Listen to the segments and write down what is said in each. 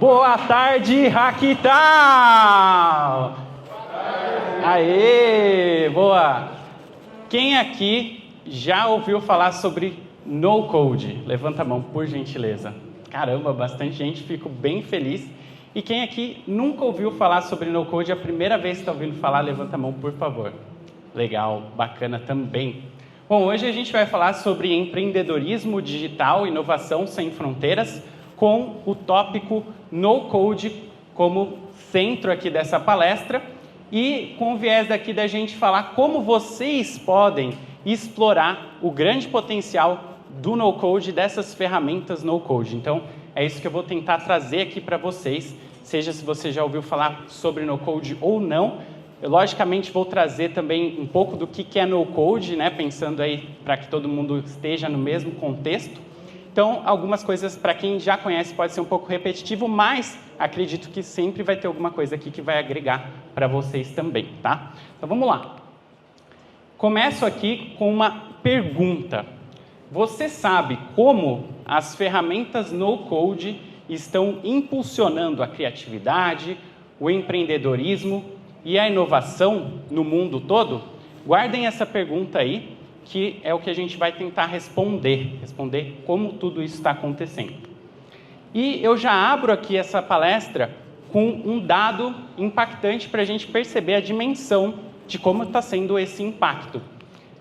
Boa tarde, Hacktal! Aê, boa! Quem aqui já ouviu falar sobre No Code? Levanta a mão, por gentileza. Caramba, bastante gente, fico bem feliz. E quem aqui nunca ouviu falar sobre No Code, a primeira vez que está ouvindo falar, levanta a mão, por favor. Legal, bacana também. Bom, hoje a gente vai falar sobre empreendedorismo digital, inovação sem fronteiras, com o tópico No Code como centro aqui dessa palestra e com o viés daqui da gente falar como vocês podem explorar o grande potencial do No Code, dessas ferramentas No Code. Então, é isso que eu vou tentar trazer aqui para vocês, seja se você já ouviu falar sobre No Code ou não. Eu, logicamente, vou trazer também um pouco do que é No Code, né, pensando aí para que todo mundo esteja no mesmo contexto. Então, algumas coisas, para quem já conhece, pode ser um pouco repetitivo, mas acredito que sempre vai ter alguma coisa aqui que vai agregar para vocês também, tá? Então, vamos lá. Começo aqui com uma pergunta. Você sabe como as ferramentas No Code estão impulsionando a criatividade, o empreendedorismo e a inovação no mundo todo? Guardem essa pergunta aí, que é o que a gente vai tentar responder como tudo isso está acontecendo. E eu já abro aqui essa palestra com um dado impactante para a gente perceber a dimensão de como está sendo esse impacto,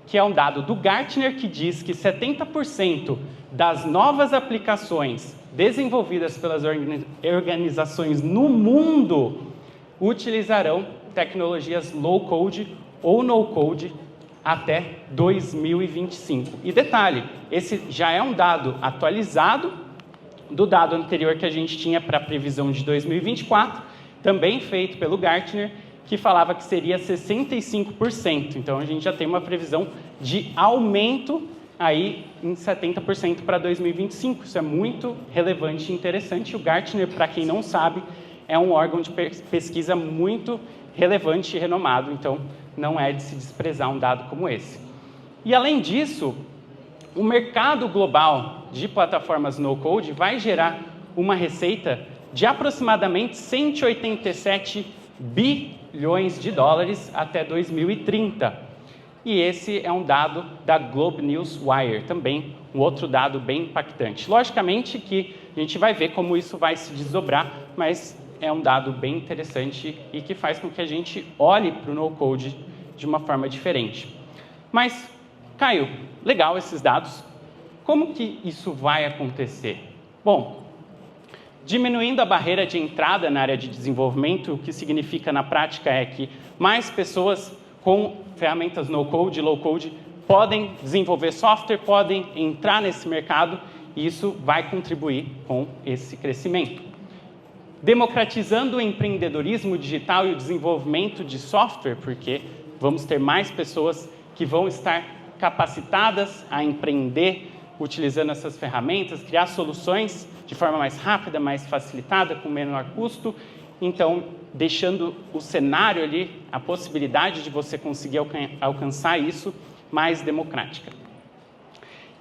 que é um dado do Gartner que diz que 70% das novas aplicações desenvolvidas pelas organizações no mundo utilizarão tecnologias low-code ou no-code até 2025. E detalhe, esse já é um dado atualizado do dado anterior que a gente tinha para a previsão de 2024, também feito pelo Gartner, que falava que seria 65%. Então, a gente já tem uma previsão de aumento aí em 70% para 2025. Isso é muito relevante e interessante. O Gartner, para quem não sabe, é um órgão de pesquisa muito relevante e renomado, então não é de se desprezar um dado como esse. E, além disso, o mercado global de plataformas no-code vai gerar uma receita de aproximadamente 187 bilhões de dólares até 2030. E esse é um dado da Globe News Wire, também um outro dado bem impactante. Logicamente que a gente vai ver como isso vai se desdobrar, mas é um dado bem interessante e que faz com que a gente olhe para o no-code de uma forma diferente. Mas, Caio, legal esses dados. Como que isso vai acontecer? Bom, diminuindo a barreira de entrada na área de desenvolvimento, o que significa na prática é que mais pessoas com ferramentas no-code e low-code podem desenvolver software, podem entrar nesse mercado e isso vai contribuir com esse crescimento. Democratizando o empreendedorismo digital e o desenvolvimento de software, porque vamos ter mais pessoas que vão estar capacitadas a empreender utilizando essas ferramentas, criar soluções de forma mais rápida, mais facilitada, com menor custo. Então, deixando o cenário ali, a possibilidade de você conseguir alcançar isso mais democrática.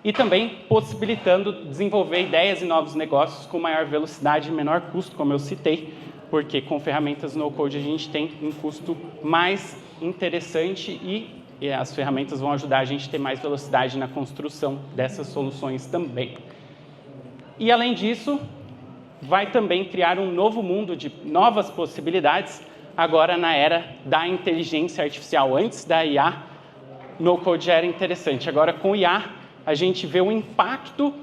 E também possibilitando desenvolver ideias e novos negócios com maior velocidade e menor custo, como eu citei, porque com ferramentas no-code a gente tem um custo mais interessante e as ferramentas vão ajudar a gente a ter mais velocidade na construção dessas soluções também. E, além disso, vai também criar um novo mundo de novas possibilidades, agora na era da inteligência artificial. Antes da IA, no-code já era interessante. Agora, com IA, a gente vê o impacto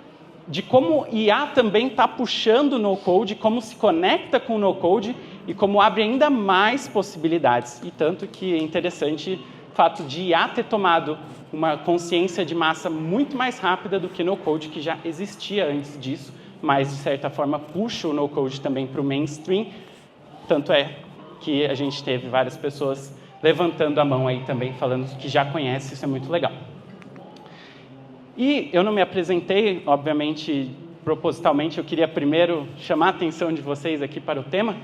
de como IA também está puxando o no-code, como se conecta com o no-code e como abre ainda mais possibilidades. E tanto que é interessante o fato de IA ter tomado uma consciência de massa muito mais rápida do que no-code, que já existia antes disso, mas, de certa forma, puxa o no-code também para o mainstream. Tanto é que a gente teve várias pessoas levantando a mão aí também, falando que já conhece, isso é muito legal. E eu não me apresentei, obviamente, propositalmente, eu queria primeiro chamar a atenção de vocês aqui para o tema,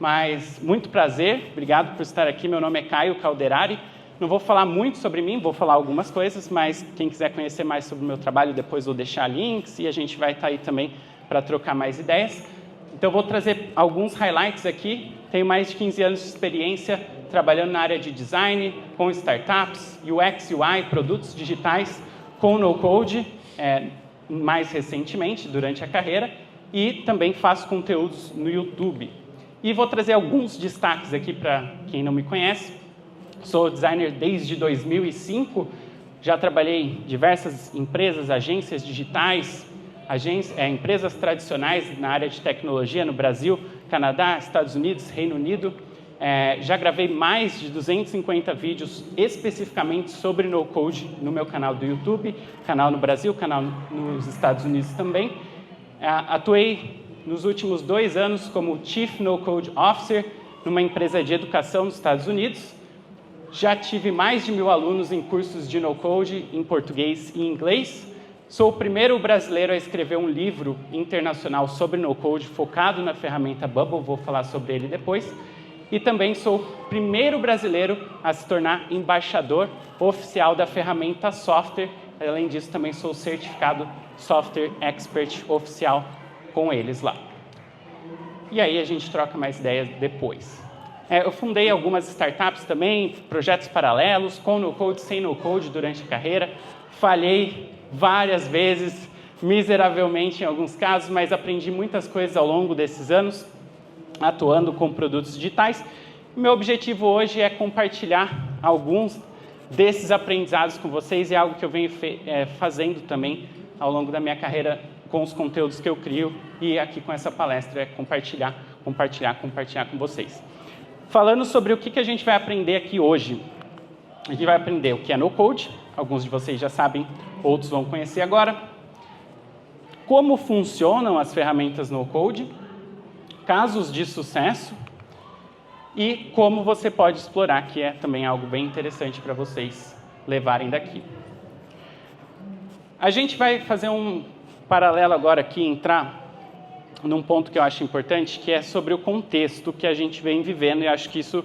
mas muito prazer, obrigado por estar aqui, meu nome é Caio Calderari, não vou falar muito sobre mim, vou falar algumas coisas, mas quem quiser conhecer mais sobre o meu trabalho, depois vou deixar links e a gente vai estar aí também para trocar mais ideias. Então, eu vou trazer alguns highlights aqui. Tenho mais de 15 anos de experiência trabalhando na área de design, com startups, UX, UI, produtos digitais, com no-code, mais recentemente, durante a carreira, e também faço conteúdos no YouTube. E vou trazer alguns destaques aqui para quem não me conhece. Sou designer desde 2005, já trabalhei em diversas empresas, agências digitais, empresas tradicionais na área de tecnologia no Brasil, Canadá, Estados Unidos, Reino Unido. Já gravei mais de 250 vídeos especificamente sobre no-code no meu canal do YouTube, canal no Brasil, canal nos Estados Unidos também. Atuei nos últimos 2 anos como Chief No-Code Officer numa empresa de educação nos Estados Unidos. Já tive mais de 1000 alunos em cursos de no-code em português e inglês. Sou o primeiro brasileiro a escrever um livro internacional sobre no-code focado na ferramenta Bubble, vou falar sobre ele depois. E também sou o primeiro brasileiro a se tornar embaixador oficial da ferramenta Software. Além disso, também sou certificado Software Expert oficial com eles lá. E aí a gente troca mais ideias depois. Eu fundei algumas startups também, projetos paralelos, com no-code, sem no-code durante a carreira. Falhei várias vezes, miseravelmente em alguns casos, mas aprendi muitas coisas ao longo desses anos, atuando com produtos digitais. Meu objetivo hoje é compartilhar alguns desses aprendizados com vocês, e é algo que eu venho fazendo também ao longo da minha carreira com os conteúdos que eu crio, e aqui com essa palestra é compartilhar com vocês. Falando sobre o que a gente vai aprender aqui hoje. A gente vai aprender o que é no-code, alguns de vocês já sabem, outros vão conhecer agora. Como funcionam as ferramentas no-code, casos de sucesso e como você pode explorar, que é também algo bem interessante para vocês levarem daqui. A gente vai fazer um paralelo agora aqui, entrar num ponto que eu acho importante, que é sobre o contexto que a gente vem vivendo, e acho que isso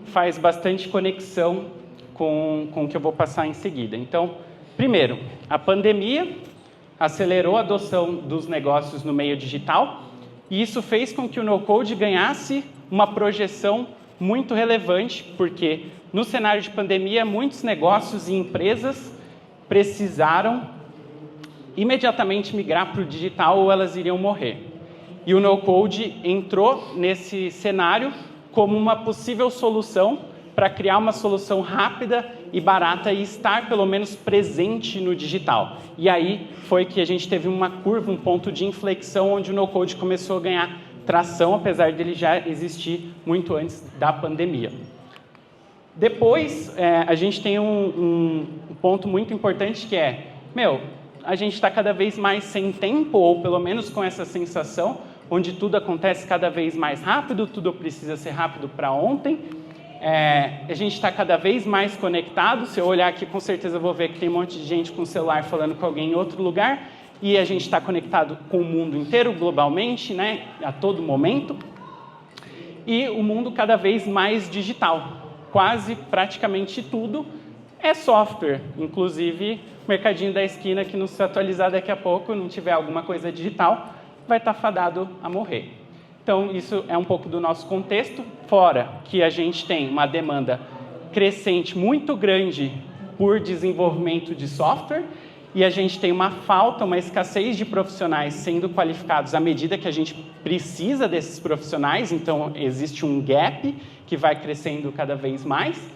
faz bastante conexão com o que eu vou passar em seguida. Então, primeiro, a pandemia acelerou a adoção dos negócios no meio digital, e isso fez com que o no-code ganhasse uma projeção muito relevante, porque no cenário de pandemia, muitos negócios e empresas precisaram imediatamente migrar para o digital ou elas iriam morrer. E o no-code entrou nesse cenário como uma possível solução para criar uma solução rápida e barata e estar pelo menos presente no digital. E aí foi que a gente teve uma curva, um ponto de inflexão onde o no-code começou a ganhar tração, apesar dele já existir muito antes da pandemia. Depois, a gente tem um ponto muito importante que é, a gente está cada vez mais sem tempo, ou pelo menos com essa sensação, onde tudo acontece cada vez mais rápido, tudo precisa ser rápido para ontem. A gente está cada vez mais conectado. Se eu olhar aqui, com certeza eu vou ver que tem um monte de gente com o celular falando com alguém em outro lugar, e a gente está conectado com o mundo inteiro, globalmente, né, a todo momento. E o mundo cada vez mais digital. Quase, praticamente tudo é software, inclusive o mercadinho da esquina, que não se atualizar daqui a pouco, não tiver alguma coisa digital, vai estar fadado a morrer. Então, isso é um pouco do nosso contexto, fora que a gente tem uma demanda crescente muito grande por desenvolvimento de software, e a gente tem uma falta, uma escassez de profissionais sendo qualificados à medida que a gente precisa desses profissionais, então existe um gap que vai crescendo cada vez mais.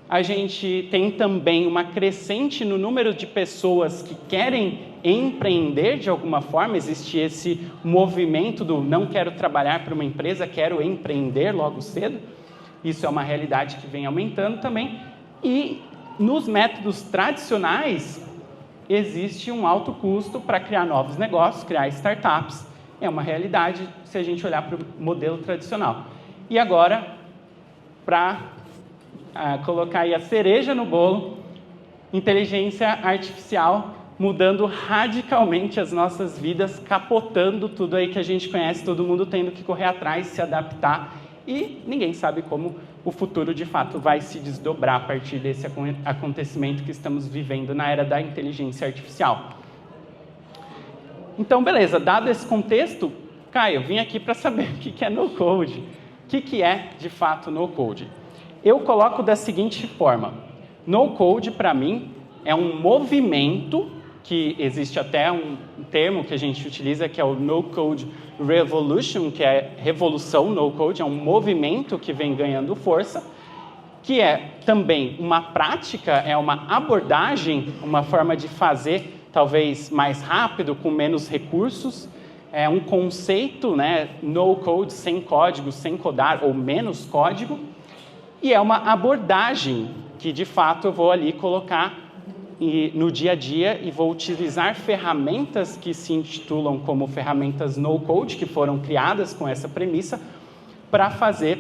A gente tem também uma crescente no número de pessoas que querem empreender de alguma forma. Existe esse movimento do não quero trabalhar para uma empresa, quero empreender logo cedo. Isso é uma realidade que vem aumentando também. E nos métodos tradicionais, existe um alto custo para criar novos negócios, criar startups. É uma realidade se a gente olhar para o modelo tradicional. E agora, para colocar aí a cereja no bolo, inteligência artificial mudando radicalmente as nossas vidas, capotando tudo aí que a gente conhece, todo mundo tendo que correr atrás, se adaptar, e ninguém sabe como o futuro de fato vai se desdobrar a partir desse acontecimento que estamos vivendo na era da inteligência artificial. Então, beleza, dado esse contexto, Caio, eu vim aqui para saber o que é no-code. O que é, de fato, no-code? Eu coloco da seguinte forma. No-code, para mim, é um movimento, que existe até um termo que a gente utiliza, que é o No-Code Revolution, que é revolução no-code, é um movimento que vem ganhando força, que é também uma prática, é uma abordagem, uma forma de fazer talvez mais rápido, com menos recursos, é um conceito, né, no-code, sem código, sem codar ou menos código, e é uma abordagem que, de fato, eu vou ali colocar no dia a dia e vou utilizar ferramentas que se intitulam como ferramentas no-code, que foram criadas com essa premissa, para fazer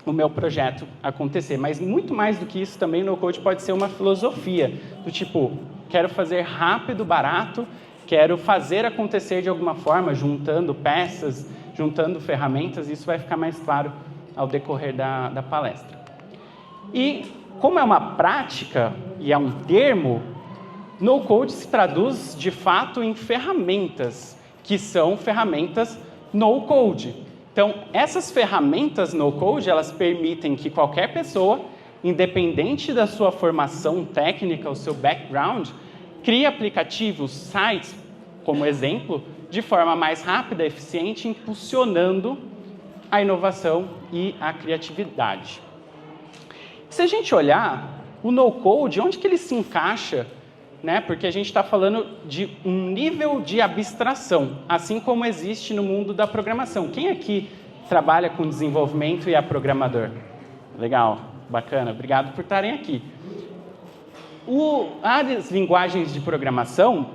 o meu projeto acontecer. Mas muito mais do que isso, também o no-code pode ser uma filosofia, do tipo, quero fazer rápido, barato, quero fazer acontecer de alguma forma, juntando peças, juntando ferramentas, isso vai ficar mais claro ao decorrer da palestra. E como é uma prática e é um termo, no-code se traduz de fato em ferramentas, que são ferramentas no-code. Então, essas ferramentas no-code, elas permitem que qualquer pessoa, independente da sua formação técnica, o seu background, crie aplicativos, sites, como exemplo, de forma mais rápida, eficiente, impulsionando a inovação e a criatividade. Se a gente olhar o no-code, onde que ele se encaixa, né? Porque a gente está falando de um nível de abstração, assim como existe no mundo da programação. Quem aqui trabalha com desenvolvimento e é programador? Legal, bacana, obrigado por estarem aqui. As linguagens de programação,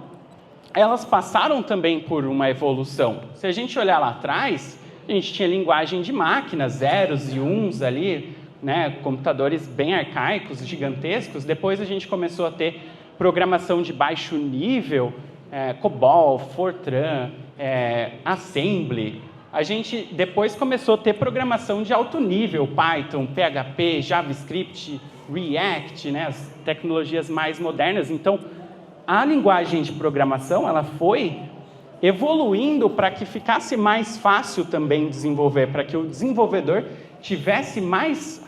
elas passaram também por uma evolução. Se a gente olhar lá atrás, a gente tinha linguagem de máquinas, zeros e uns ali, né, computadores bem arcaicos, gigantescos. Depois a gente começou a ter programação de baixo nível, COBOL, Fortran, Assembly. A gente depois começou a ter programação de alto nível, Python, PHP, JavaScript, React, né, as tecnologias mais modernas. Então, a linguagem de programação ela foi evoluindo para que ficasse mais fácil também desenvolver, para que o desenvolvedor tivesse mais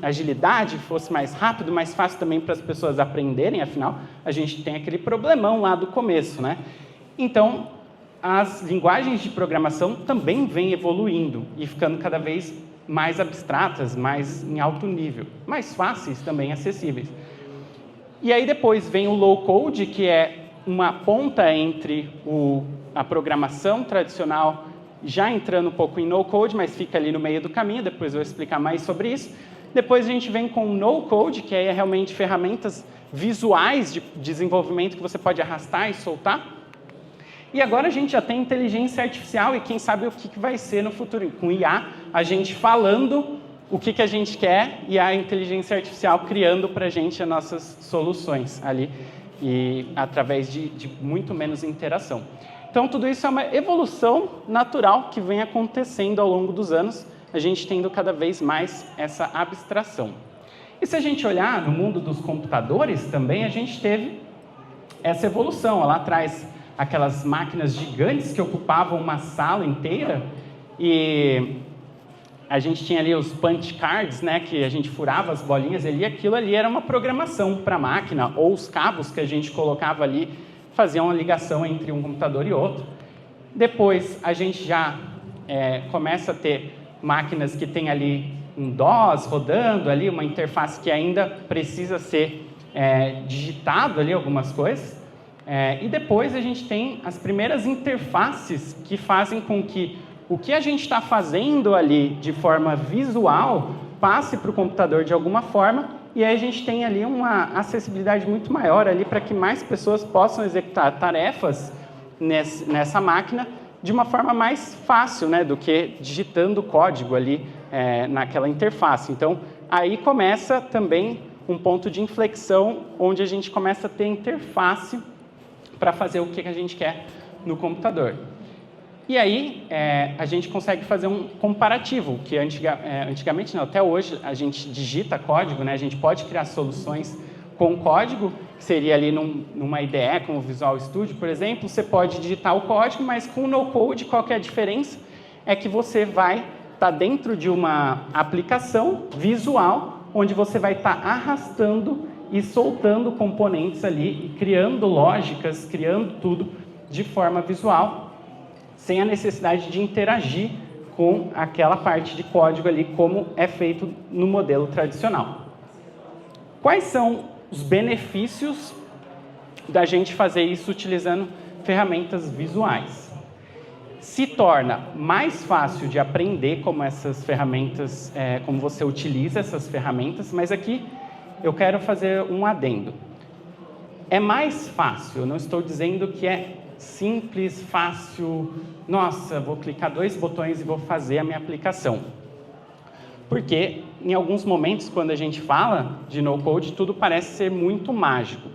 agilidade, fosse mais rápido, mais fácil também para as pessoas aprenderem, afinal, a gente tem aquele problemão lá do começo, né? Então, as linguagens de programação também vêm evoluindo e ficando cada vez mais abstratas, mais em alto nível, mais fáceis também, acessíveis. E aí depois vem o low-code, que é uma ponta entre a programação tradicional, já entrando um pouco em no-code, mas fica ali no meio do caminho, depois eu vou explicar mais sobre isso. Depois a gente vem com o no-code, que é realmente ferramentas visuais de desenvolvimento que você pode arrastar e soltar. E agora a gente já tem inteligência artificial e quem sabe o que vai ser no futuro. Com IA, a gente falando o que a gente quer e a inteligência artificial criando para a gente as nossas soluções ali, e através de muito menos interação. Então, tudo isso é uma evolução natural que vem acontecendo ao longo dos anos, a gente tendo cada vez mais essa abstração. E se a gente olhar no mundo dos computadores também, a gente teve essa evolução. Lá atrás, aquelas máquinas gigantes que ocupavam uma sala inteira, e a gente tinha ali os punch cards, né, que a gente furava as bolinhas ali, aquilo ali era uma programação para a máquina, ou os cabos que a gente colocava ali faziam uma ligação entre um computador e outro. Depois, a gente já começa a ter máquinas que tem ali um DOS rodando ali, uma interface que ainda precisa ser digitado ali algumas coisas. E depois a gente tem as primeiras interfaces que fazem com que o que a gente está fazendo ali de forma visual passe para o computador de alguma forma, e aí a gente tem ali uma acessibilidade muito maior ali para que mais pessoas possam executar tarefas nessa máquina de uma forma mais fácil, né, do que digitando código ali naquela interface. Então, aí começa também um ponto de inflexão onde a gente começa a ter interface para fazer o que a gente quer no computador. E aí, a gente consegue fazer um comparativo, que antigamente, não, até hoje, a gente digita código, né? A gente pode criar soluções com código, seria ali numa IDE, como o Visual Studio, por exemplo, você pode digitar o código, mas com o no-code, qual que é a diferença? É que você vai estar dentro de uma aplicação visual, onde você vai estar arrastando e soltando componentes ali, e criando lógicas, criando tudo de forma visual, sem a necessidade de interagir com aquela parte de código ali, como é feito no modelo tradicional. Quais são os benefícios da gente fazer isso utilizando ferramentas visuais? Se torna mais fácil de aprender como essas ferramentas, como você utiliza essas ferramentas, mas aqui eu quero fazer um adendo. É mais fácil, eu não estou dizendo que é simples, fácil, nossa, vou clicar 2 botões e vou fazer a minha aplicação. Porque em alguns momentos, quando a gente fala de no-code, tudo parece ser muito mágico.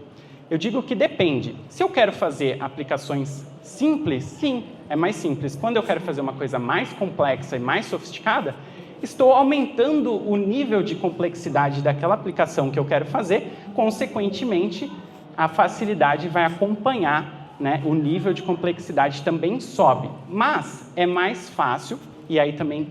Eu digo que depende. Se eu quero fazer aplicações simples, sim, é mais simples. Quando eu quero fazer uma coisa mais complexa e mais sofisticada, estou aumentando o nível de complexidade daquela aplicação que eu quero fazer, consequentemente, a facilidade vai acompanhar, né? O nível de complexidade também sobe. Mas é mais fácil, e aí também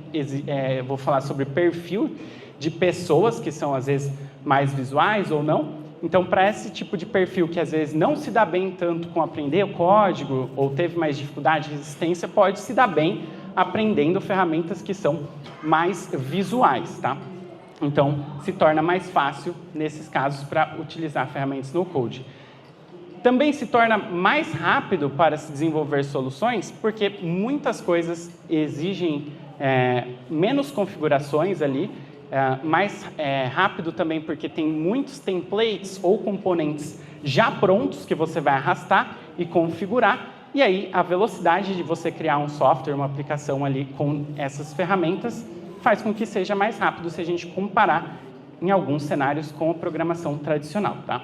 vou falar sobre perfil de pessoas que são, às vezes, mais visuais ou não. Então, para esse tipo de perfil que, às vezes, não se dá bem tanto com aprender o código ou teve mais dificuldade de resistência, pode se dar bem aprendendo ferramentas que são mais visuais, tá? Então, se torna mais fácil, nesses casos, para utilizar ferramentas no-code. Também se torna mais rápido para se desenvolver soluções, porque muitas coisas exigem menos configurações ali, mais rápido também porque tem muitos templates ou componentes já prontos que você vai arrastar e configurar, e aí a velocidade de você criar um software, uma aplicação ali com essas ferramentas faz com que seja mais rápido se a gente comparar em alguns cenários com a programação tradicional, tá?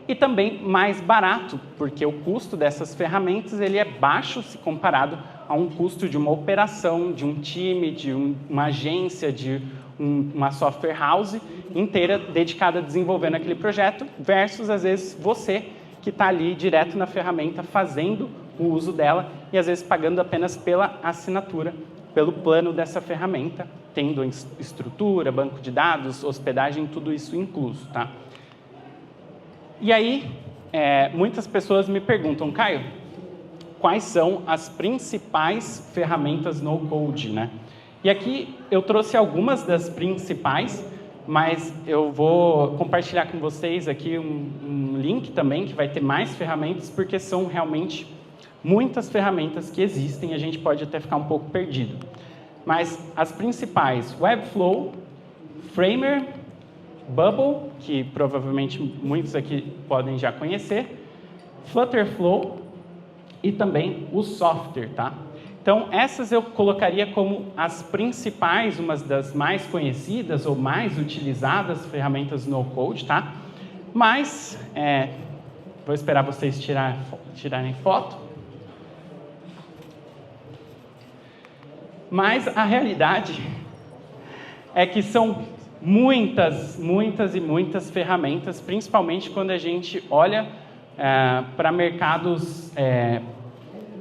E também mais barato, porque o custo dessas ferramentas ele é baixo se comparado a um custo de uma operação, de um time, de uma agência, de uma software house inteira dedicada a desenvolvendo aquele projeto, versus, às vezes, você que está ali direto na ferramenta fazendo o uso dela e, às vezes, pagando apenas pela assinatura, pelo plano dessa ferramenta, tendo estrutura, banco de dados, hospedagem, tudo isso incluso, tá? E aí, muitas pessoas me perguntam, Caio, quais são as principais ferramentas no-code, né? E aqui eu trouxe algumas das principais, mas eu vou compartilhar com vocês aqui um link também, que vai ter mais ferramentas, porque são realmente muitas ferramentas que existem, a gente pode até ficar um pouco perdido. Mas as principais, Webflow, Framer, Bubble, que provavelmente muitos aqui podem já conhecer, Flutterflow e também o software, tá? Então, essas eu colocaria como as principais, umas das mais conhecidas ou mais utilizadas ferramentas no-code, tá? Mas, vou esperar vocês tirarem foto. Mas a realidade é que são muitas e muitas ferramentas, principalmente quando a gente olha para mercados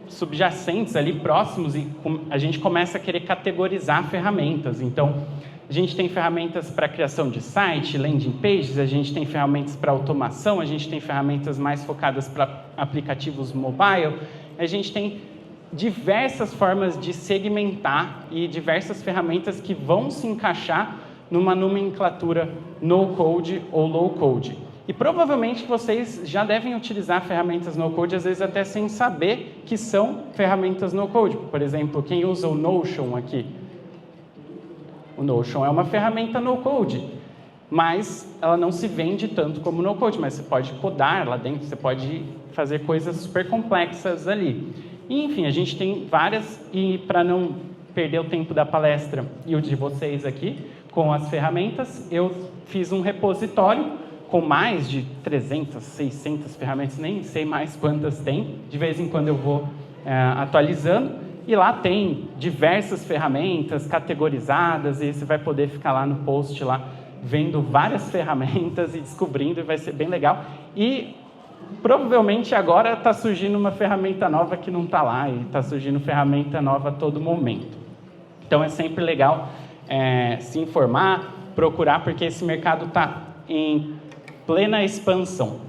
subjacentes ali, próximos, e a gente começa a querer categorizar ferramentas. Então, a gente tem ferramentas para criação de site, landing pages, a gente tem ferramentas para automação, a gente tem ferramentas mais focadas para aplicativos mobile, a gente tem diversas formas de segmentar e diversas ferramentas que vão se encaixar numa nomenclatura no-code ou low-code. E provavelmente vocês já devem utilizar ferramentas no-code, às vezes até sem saber que são ferramentas no-code. Por exemplo, quem usa o Notion aqui? O Notion é uma ferramenta no-code, mas ela não se vende tanto como no-code, mas você pode codar lá dentro, você pode fazer coisas super complexas ali. E, enfim, a gente tem várias, e para não perder o tempo da palestra e o de vocês aqui, com as ferramentas, eu fiz um repositório com mais de 300, 600 ferramentas, nem sei mais quantas tem, de vez em quando eu vou atualizando, e lá tem diversas ferramentas categorizadas, e você vai poder ficar lá no post lá, vendo várias ferramentas e descobrindo, e vai ser bem legal. E provavelmente agora está surgindo uma ferramenta nova que não está lá, e está surgindo ferramenta nova a todo momento. Então é sempre legal se informar, procurar, porque esse mercado está em plena expansão.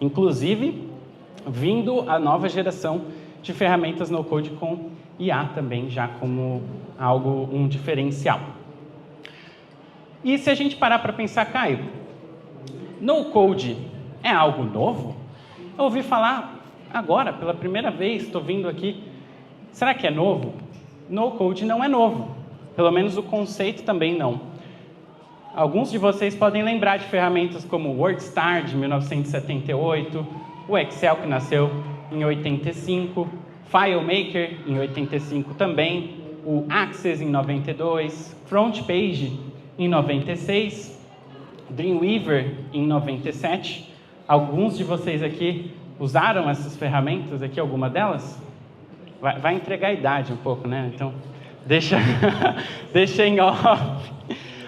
Inclusive, vindo a nova geração de ferramentas no-code com IA também, já como um diferencial. E se a gente parar para pensar, Caio, no-code é algo novo? Eu ouvi falar agora, pela primeira vez, estou vindo aqui. Será que é novo? No-code não é novo. Pelo menos o conceito também não. Alguns de vocês podem lembrar de ferramentas como o WordStar, de 1978, o Excel, que nasceu em 85, FileMaker, em 85 também, o Access, em 92, FrontPage, em 96, Dreamweaver, em 97. Alguns de vocês aqui usaram essas ferramentas aqui, alguma delas? Vai entregar a idade um pouco, né? Então, deixa em off.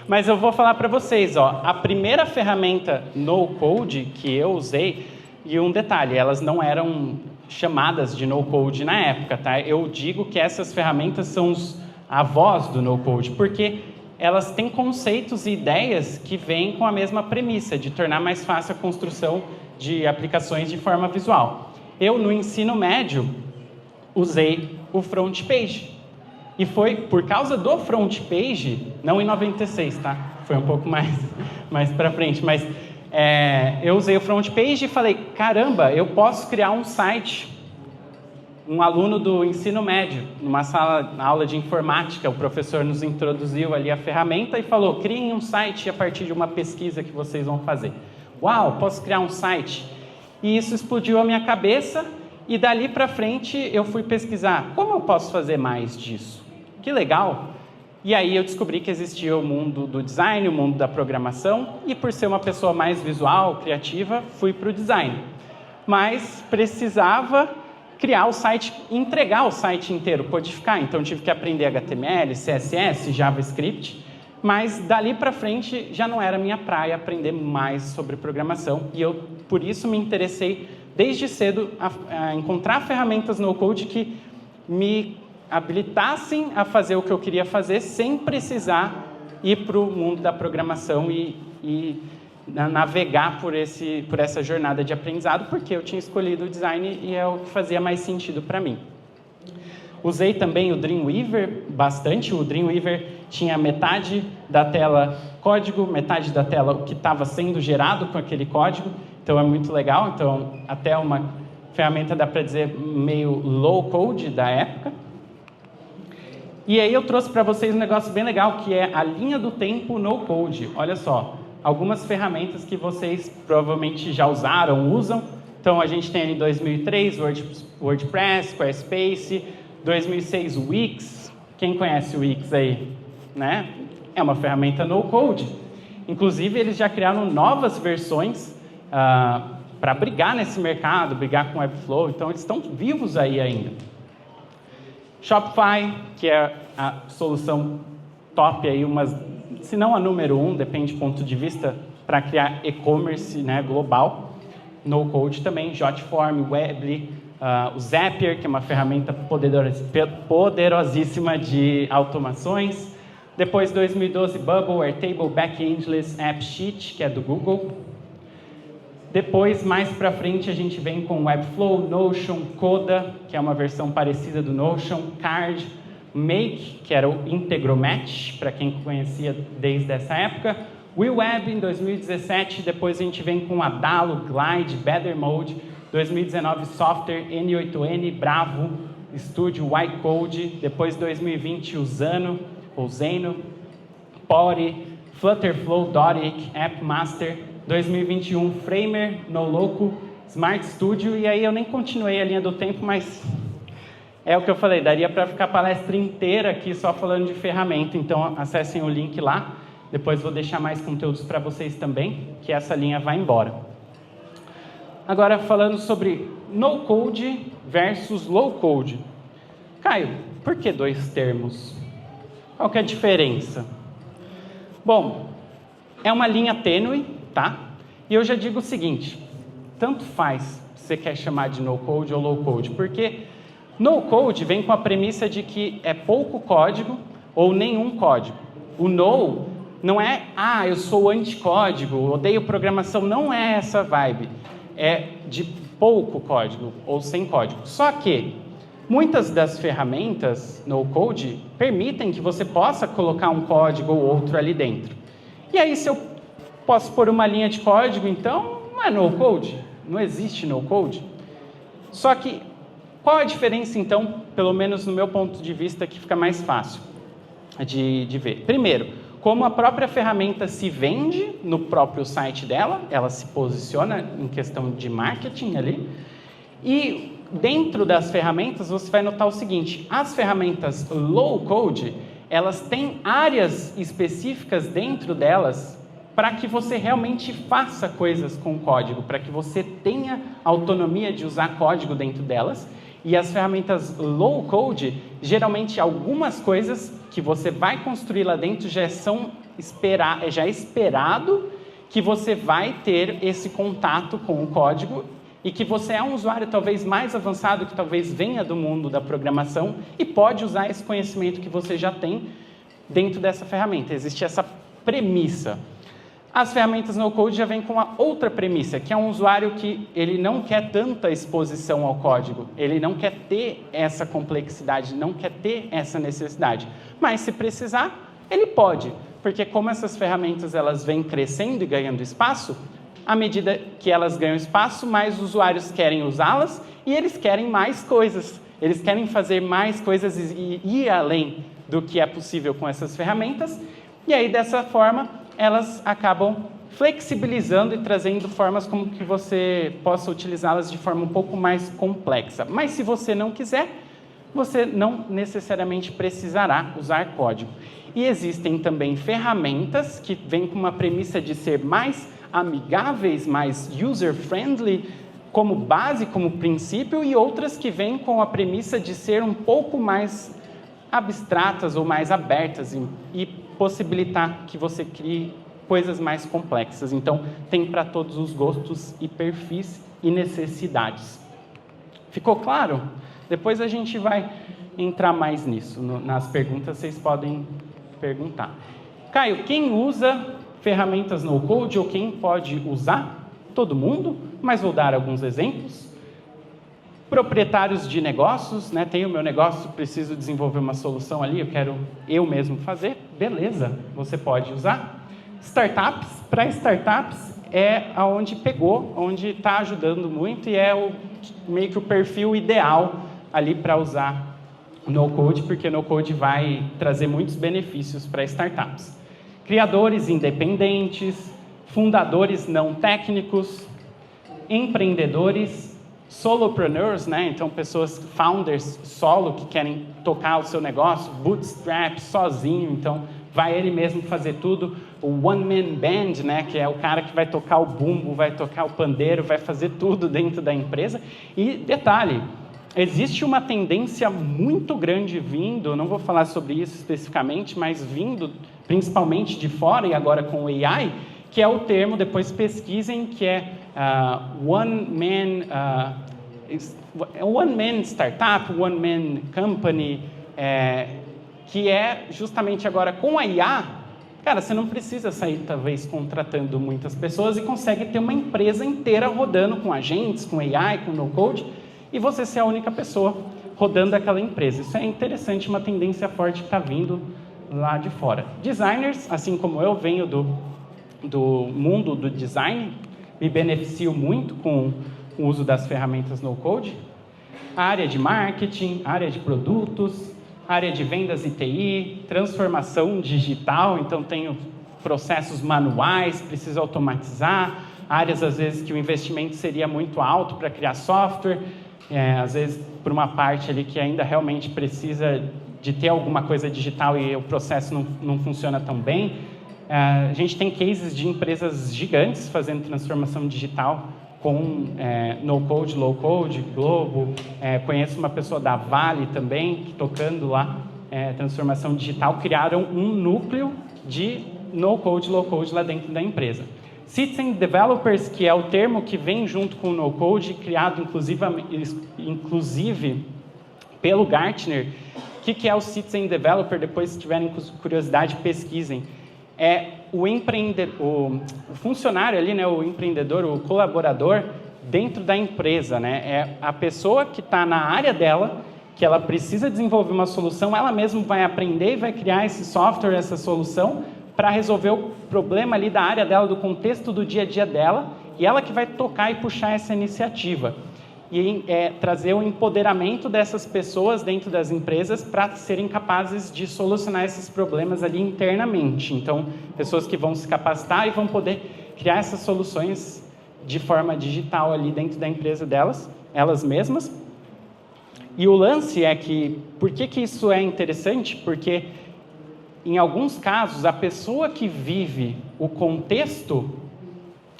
Mas eu vou falar para vocês, ó, a primeira ferramenta no-code que eu usei, e um detalhe, elas não eram chamadas de no-code na época, tá? Eu digo que essas ferramentas são os avós do no-code, porque elas têm conceitos e ideias que vêm com a mesma premissa, de tornar mais fácil a construção de aplicações de forma visual. Eu, no ensino médio, usei o FrontPage. E foi por causa do FrontPage, não em 96, tá? Foi um pouco mais para frente, mas eu usei o FrontPage e falei, caramba, eu posso criar um site. Um aluno do ensino médio, numa aula de informática, o professor nos introduziu ali a ferramenta e falou, criem um site a partir de uma pesquisa que vocês vão fazer. Uau, posso criar um site? E isso explodiu a minha cabeça, e dali para frente eu fui pesquisar, como eu posso fazer mais disso? Que legal! E aí eu descobri que existia o mundo do design, o mundo da programação, e por ser uma pessoa mais visual, criativa, fui para o design. Mas precisava criar o site, entregar o site inteiro, codificar. Então tive que aprender HTML, CSS, JavaScript, mas dali para frente já não era minha praia aprender mais sobre programação, e eu por isso me interessei desde cedo a encontrar ferramentas no-code que me habilitassem a fazer o que eu queria fazer sem precisar ir para o mundo da programação e navegar por essa jornada de aprendizado, porque eu tinha escolhido o design e é o que fazia mais sentido para mim. Usei também o Dreamweaver bastante. O Dreamweaver tinha metade da tela código, metade da tela o que estava sendo gerado com aquele código, então é muito legal. Então, até uma ferramenta, dá para dizer, meio low-code da época. E aí eu trouxe para vocês um negócio bem legal, que é a linha do tempo no-code. Olha só, algumas ferramentas que vocês provavelmente já usaram, usam. Então, a gente tem ali 2003, WordPress, Squarespace, 2006, o Wix. Quem conhece o Wix aí? Né? É uma ferramenta no-code. Inclusive, eles já criaram novas versões para brigar nesse mercado, brigar com Webflow. Então, eles estão vivos aí ainda. Shopify, que é a solução top aí, se não a número 1, depende do ponto de vista, para criar e-commerce, né, global. No-code também, Jotform, Weebly, o Zapier, que é uma ferramenta poderosíssima de automações. Depois, 2012, Bubble, Airtable, Backenдлess, AppSheet, que é do Google. Depois, mais para frente, a gente vem com Webflow, Notion, Coda, que é uma versão parecida do Notion, Card, Make, que era o Integromat, para quem conhecia desde essa época, WeWeb em 2017, depois a gente vem com Adalo, Glide, Bettermode, 2019 Software, N8N, Bravo, Studio, Ycode, depois 2020 o Zano, ou Zeno, Pori, Flutterflow, Doric, AppMaster, 2021 Framer, NoLoco, Smart Studio, e aí eu nem continuei a linha do tempo, mas é o que eu falei, daria para ficar a palestra inteira aqui só falando de ferramenta, então acessem o link lá, depois vou deixar mais conteúdos para vocês também, que essa linha vai embora. Agora falando sobre no-code versus low-code. Caio, Por que dois termos? Qual que é a diferença? Bom, é uma linha tênue, tá? E eu já digo o seguinte, tanto faz se você quer chamar de no-code ou low-code, porque no-code vem com a premissa de que é pouco código ou nenhum código. O no não é, eu sou anti-código, odeio programação, não é essa vibe. É de pouco código ou sem código. Só que muitas das ferramentas no-code permitem que você possa colocar um código ou outro ali dentro. E aí, se eu posso pôr uma linha de código, então não é no-code, não existe no-code. Só que qual a diferença, então, pelo menos no meu ponto de vista, que fica mais fácil de ver? Primeiro, como a própria ferramenta se vende no próprio site dela, ela se posiciona em questão de marketing ali. E dentro das ferramentas, você vai notar o seguinte, as ferramentas low-code, elas têm áreas específicas dentro delas para que você realmente faça coisas com código, para que você tenha autonomia de usar código dentro delas. E as ferramentas low-code, geralmente algumas coisas que você vai construir lá dentro já é esperado que você vai ter esse contato com o código e que você é um usuário talvez mais avançado, que talvez venha do mundo da programação e pode usar esse conhecimento que você já tem dentro dessa ferramenta. Existe essa premissa. As ferramentas no-code já vêm com a outra premissa, que é um usuário que ele não quer tanta exposição ao código, ele não quer ter essa complexidade, não quer ter essa necessidade. Mas, se precisar, ele pode, porque como essas ferramentas elas vêm crescendo e ganhando espaço, à medida que elas ganham espaço, mais usuários querem usá-las e eles querem mais coisas. Eles querem fazer mais coisas e ir além do que é possível com essas ferramentas. E aí, dessa forma, elas acabam flexibilizando e trazendo formas como que você possa utilizá-las de forma um pouco mais complexa. Mas se você não quiser, você não necessariamente precisará usar código. E existem também ferramentas que vêm com uma premissa de ser mais amigáveis, mais user-friendly, como base, como princípio, e outras que vêm com a premissa de ser um pouco mais abstratas ou mais abertas e possibilitar que você crie coisas mais complexas. Então, tem para todos os gostos e perfis e necessidades. Ficou claro? Depois a gente vai entrar mais nisso. Nas perguntas, vocês podem perguntar. Caio, quem usa ferramentas no-code ou quem pode usar? Todo mundo, mas vou dar alguns exemplos. Proprietários de negócios, né? Tenho o meu negócio, preciso desenvolver uma solução ali, eu quero eu mesmo fazer, beleza, você pode usar. Startups, para startups é aonde pegou, onde está ajudando muito e é meio que o perfil ideal ali para usar no-code, porque no-code vai trazer muitos benefícios para startups. Criadores independentes, fundadores não técnicos, empreendedores, solopreneurs, né? Então pessoas, founders solo que querem tocar o seu negócio, bootstrap, sozinho, então vai ele mesmo fazer tudo. O one-man band, né? Que é o cara que vai tocar o bumbo, vai tocar o pandeiro, vai fazer tudo dentro da empresa. E detalhe, existe uma tendência muito grande vindo, não vou falar sobre isso especificamente, mas vindo principalmente de fora e agora com o AI, que é o termo, depois pesquisem, que é one man startup, one man company, que é justamente agora com a IA, cara, você não precisa sair talvez contratando muitas pessoas e consegue ter uma empresa inteira rodando com agentes, com AI, com no-code, e você ser a única pessoa rodando aquela empresa. Isso é interessante, uma tendência forte que está vindo lá de fora. Designers, assim como eu venho do mundo do design, me beneficio muito com o uso das ferramentas no-code. A área de marketing, área de produtos, área de vendas e TI, transformação digital, então tenho processos manuais, preciso automatizar, áreas às vezes que o investimento seria muito alto para criar software, às vezes por uma parte ali que ainda realmente precisa de ter alguma coisa digital e o processo não funciona tão bem. A gente tem cases de empresas gigantes fazendo transformação digital com no-code, low-code, Globo. Conheço uma pessoa da Vale também, que tocando lá transformação digital, criaram um núcleo de no-code, low-code lá dentro da empresa. Citizen Developers, que é o termo que vem junto com o no-code, criado inclusive pelo Gartner. O que é o Citizen Developer? Depois, se tiverem curiosidade, pesquisem. É o funcionário ali, né, o empreendedor, o colaborador dentro da empresa, né? É a pessoa que está na área dela, que ela precisa desenvolver uma solução, ela mesma vai aprender e vai criar esse software, essa solução, para resolver o problema ali da área dela, do contexto do dia a dia dela, e ela que vai tocar e puxar essa iniciativa. E trazer o empoderamento dessas pessoas dentro das empresas para serem capazes de solucionar esses problemas ali internamente. Então, pessoas que vão se capacitar e vão poder criar essas soluções de forma digital ali dentro da empresa delas, elas mesmas. E o lance é que, por que isso é interessante? Porque, em alguns casos, a pessoa que vive o contexto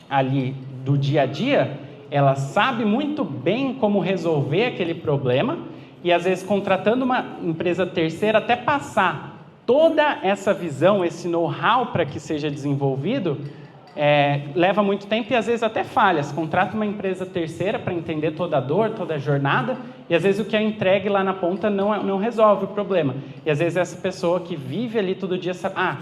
ali do dia a dia, ela sabe muito bem como resolver aquele problema e, às vezes, contratando uma empresa terceira até passar toda essa visão, esse know-how para que seja desenvolvido, leva muito tempo e, às vezes, até falha. Se contrata uma empresa terceira para entender toda a dor, toda a jornada e, às vezes, o que é entregue lá na ponta não resolve o problema. E, às vezes, essa pessoa que vive ali todo dia sabe,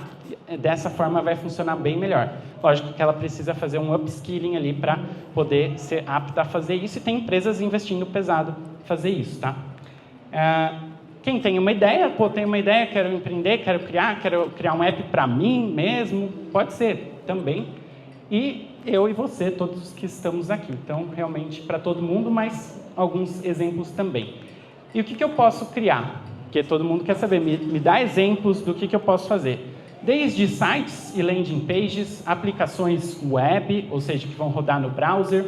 dessa forma vai funcionar bem melhor. Lógico que ela precisa fazer um upskilling ali para poder ser apta a fazer isso, e tem empresas investindo pesado em fazer isso, tá? Quem tem uma ideia, tem uma ideia, quero empreender, quero criar um app para mim mesmo, pode ser também. E eu e você, todos que estamos aqui. Então, realmente, para todo mundo, mas alguns exemplos também. E o que eu posso criar? Porque todo mundo quer saber, me dá exemplos do que eu posso fazer. Desde sites e landing pages, aplicações web, ou seja, que vão rodar no browser,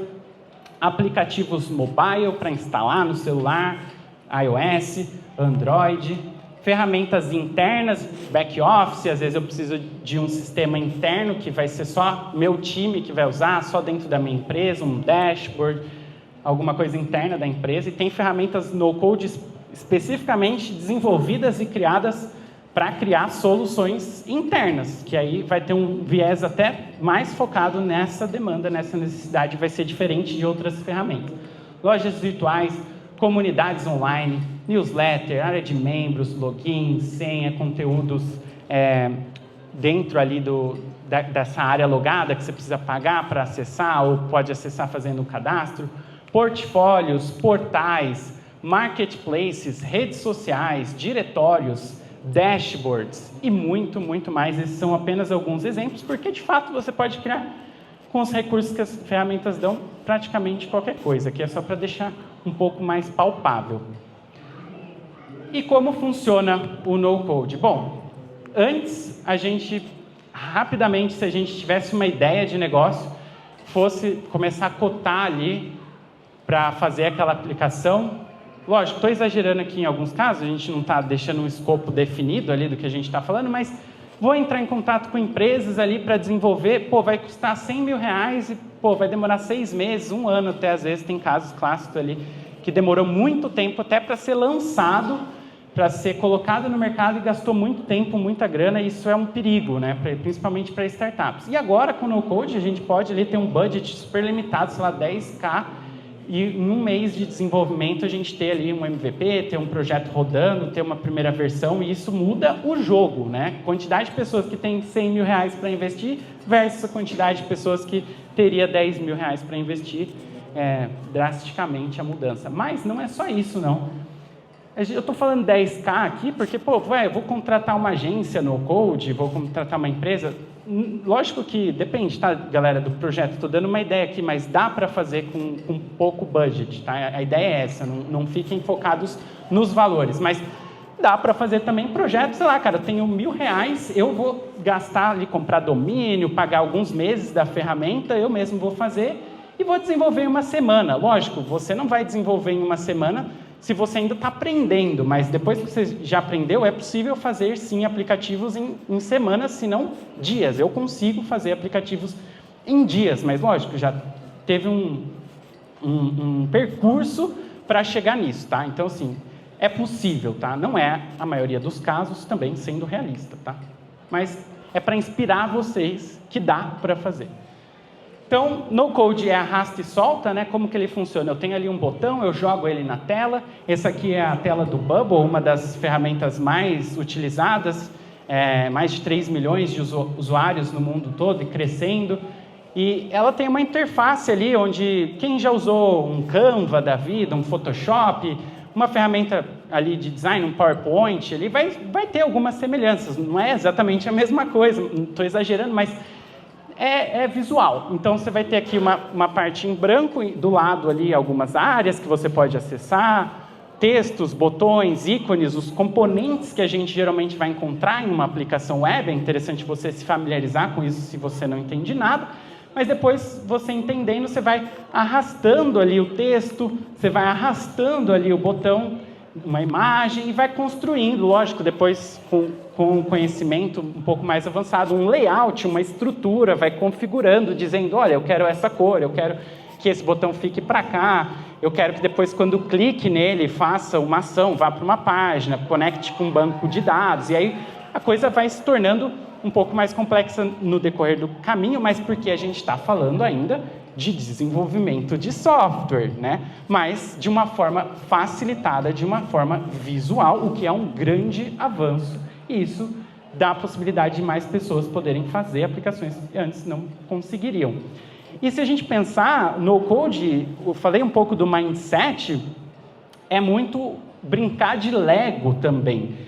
aplicativos mobile para instalar no celular, iOS, Android, ferramentas internas, back-office, às vezes eu preciso de um sistema interno que vai ser só meu time que vai usar, só dentro da minha empresa, um dashboard, alguma coisa interna da empresa, e tem ferramentas no-code especificamente desenvolvidas e criadas para criar soluções internas, que aí vai ter um viés até mais focado nessa demanda, nessa necessidade, vai ser diferente de outras ferramentas. Lojas virtuais, comunidades online, newsletter, área de membros, login, senha, conteúdos dentro ali dessa área logada que você precisa pagar para acessar ou pode acessar fazendo o cadastro, portfólios, portais, marketplaces, redes sociais, diretórios, dashboards e muito, muito mais. Esses são apenas alguns exemplos, porque de fato você pode criar com os recursos que as ferramentas dão praticamente qualquer coisa, que é só para deixar um pouco mais palpável. E como funciona o no-code? Bom, antes a gente, rapidamente, se a gente tivesse uma ideia de negócio, fosse começar a cotar ali para fazer aquela aplicação. Lógico, estou exagerando aqui em alguns casos, a gente não está deixando um escopo definido ali do que a gente está falando, mas vou entrar em contato com empresas ali para desenvolver, vai custar 100 mil reais e, vai demorar 6 meses, 1 ano até, às vezes, tem casos clássicos ali que demorou muito tempo até para ser lançado, para ser colocado no mercado e gastou muito tempo, muita grana, e isso é um perigo, né? Principalmente para startups. E agora, com o no-code, a gente pode ali ter um budget super limitado, sei lá, 10K, e em 1 mês de desenvolvimento a gente ter ali um MVP, ter um projeto rodando, ter uma primeira versão, e isso muda o jogo, né? Quantidade de pessoas que tem 100 mil reais para investir versus a quantidade de pessoas que teria 10 mil reais para investir, drasticamente a mudança. Mas não é só isso, não. Eu estou falando 10K aqui porque, eu vou contratar uma agência no Code, vou contratar uma empresa. Lógico que depende, tá, galera, do projeto. Estou dando uma ideia aqui, mas dá para fazer com pouco budget, tá? A ideia é essa, não fiquem focados nos valores. Mas dá para fazer também projetos, sei lá, cara, eu tenho 1.000 reais, eu vou gastar ali, comprar domínio, pagar alguns meses da ferramenta, eu mesmo vou fazer e vou desenvolver em 1 semana. Lógico, você não vai desenvolver em 1 semana se você ainda está aprendendo, mas depois que você já aprendeu, é possível fazer, sim, aplicativos em semanas, se não dias. Eu consigo fazer aplicativos em dias, mas, lógico, já teve um percurso para chegar nisso, tá? Então, assim, é possível, tá? Não é a maioria dos casos, também sendo realista, tá? Mas é para inspirar vocês que dá para fazer. Então, no code é arrasta e solta, né? Como que ele funciona? Eu tenho ali um botão, eu jogo ele na tela. Essa aqui é a tela do Bubble, uma das ferramentas mais utilizadas, mais de 3 milhões de usuários no mundo todo e crescendo. E ela tem uma interface ali onde quem já usou um Canva da vida, um Photoshop, uma ferramenta ali de design, um PowerPoint, ele vai ter algumas semelhanças. Não é exatamente a mesma coisa, não estou exagerando, mas é visual. Então, você vai ter aqui uma parte em branco, do lado ali algumas áreas que você pode acessar, textos, botões, ícones, os componentes que a gente geralmente vai encontrar em uma aplicação web. É interessante você se familiarizar com isso se você não entende nada. Mas depois, você entendendo, você vai arrastando ali o texto, você vai arrastando ali o botão, uma imagem, e vai construindo, lógico, depois com um conhecimento um pouco mais avançado, um layout, uma estrutura, vai configurando, dizendo, olha, eu quero essa cor, eu quero que esse botão fique para cá, eu quero que depois, quando clique nele, faça uma ação, vá para uma página, conecte com um banco de dados, e aí a coisa vai se tornando um pouco mais complexa no decorrer do caminho, mas porque a gente está falando ainda de desenvolvimento de software, né? Mas de uma forma facilitada, de uma forma visual, o que é um grande avanço. E isso dá a possibilidade de mais pessoas poderem fazer aplicações que antes não conseguiriam. E se a gente pensar no code, eu falei um pouco do mindset, é muito brincar de Lego também.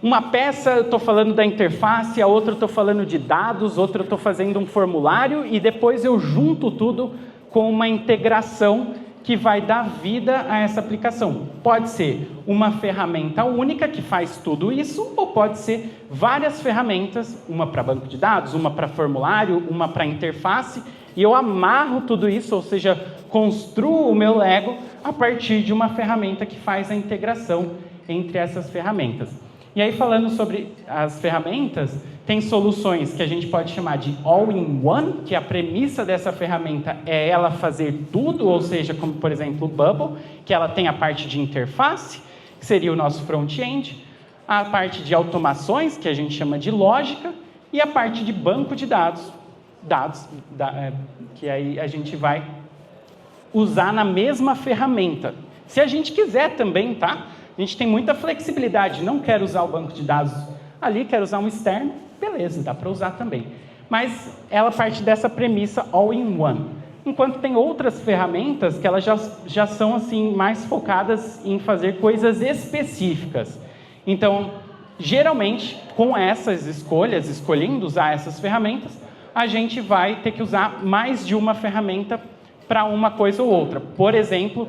Uma peça, eu estou falando da interface, a outra eu estou falando de dados, outra eu estou fazendo um formulário e depois eu junto tudo com uma integração que vai dar vida a essa aplicação. Pode ser uma ferramenta única que faz tudo isso, ou pode ser várias ferramentas, uma para banco de dados, uma para formulário, uma para interface, e eu amarro tudo isso, ou seja, construo o meu Lego a partir de uma ferramenta que faz a integração entre essas ferramentas. E aí, falando sobre as ferramentas, tem soluções que a gente pode chamar de all-in-one, que a premissa dessa ferramenta é ela fazer tudo, ou seja, como por exemplo o Bubble, que ela tem a parte de interface, que seria o nosso front-end, a parte de automações, que a gente chama de lógica, e a parte de banco de dados, que aí a gente vai usar na mesma ferramenta. Se a gente quiser também, tá? A gente tem muita flexibilidade, não quero usar o banco de dados ali, quero usar um externo, beleza, dá para usar também. Mas ela parte dessa premissa all-in-one. Enquanto tem outras ferramentas que elas já são assim, mais focadas em fazer coisas específicas. Então, geralmente, com essas escolhas, escolhendo usar essas ferramentas, a gente vai ter que usar mais de uma ferramenta para uma coisa ou outra. Por exemplo,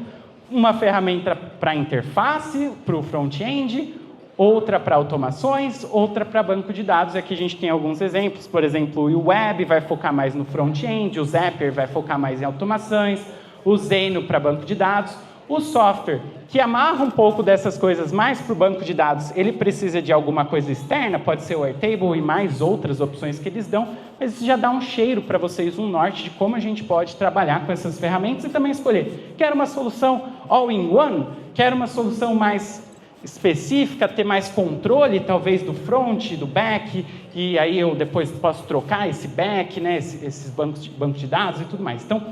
uma ferramenta para interface, para o front-end, outra para automações, outra para banco de dados. Aqui a gente tem alguns exemplos, por exemplo, o Web vai focar mais no front-end, o Zapier vai focar mais em automações, o Zeno para banco de dados. O software, que amarra um pouco dessas coisas mais para o banco de dados, ele precisa de alguma coisa externa, pode ser o Airtable e mais outras opções que eles dão, mas isso já dá um cheiro para vocês, um norte de como a gente pode trabalhar com essas ferramentas e também escolher. Quero uma solução all-in-one? Quero uma solução mais específica, ter mais controle, talvez, do front, do back, e aí eu depois posso trocar esse back, né, esses bancos de dados e tudo mais. Então,